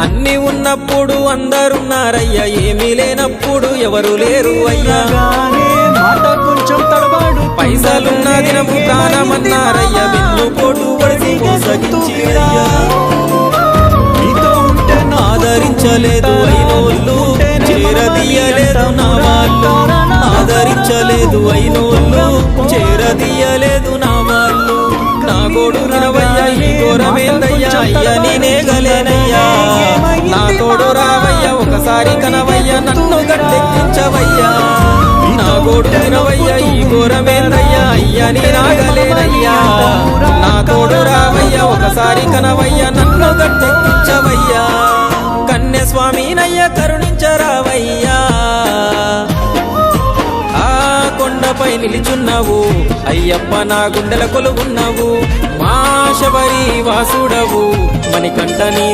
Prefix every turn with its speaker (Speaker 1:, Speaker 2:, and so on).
Speaker 1: అన్ని ఉన్నప్పుడు అందరున్నారయ్యా, ఏమీ లేనప్పుడు ఎవరు లేరు అయ్యా.
Speaker 2: మాట కొంచెం తడబాడు,
Speaker 1: పైసలున్న దినము ప్రాణమన్నారయ్యా, వెన్నుపోటు పడిసి మోసగించిరయ్యా.
Speaker 2: నీతో ఉంటే
Speaker 1: ఆదరించలేదు అయినోళ్ళు, చేరదీయలేదు నా వాళ్ళు. ఆదరించలేదు అయినోళ్ళు, చేరదీయలేదు నా వాళ్ళు. నా గోడు వినవయ్యా, ఈ ఘోరమేందయ్యా, అయ్యా నేనేగలేనయ్యా. నా తోడు రావయ్యా, ఒకసారి కనవయ్యా, నన్ను గట్టెక్కించవయ్యా. నా గోడు వినవయ్యా, ఈ ఘోరమేందయ్యా, అయ్యా నేనాగలేనయ్యా. నా తోడు రావయ్యా, ఒకసారి కనవయ్యా, నన్ను గట్టెక్కించవయ్యా. కన్య స్వామినయ్య కరుణించరావయ్యా. ఆ కొండపై నిలిచున్నావు అయ్యప్ప, నా గుండెల కొలువున్నావు. మా శబరి వాసుడవు, మణికంఠ నీ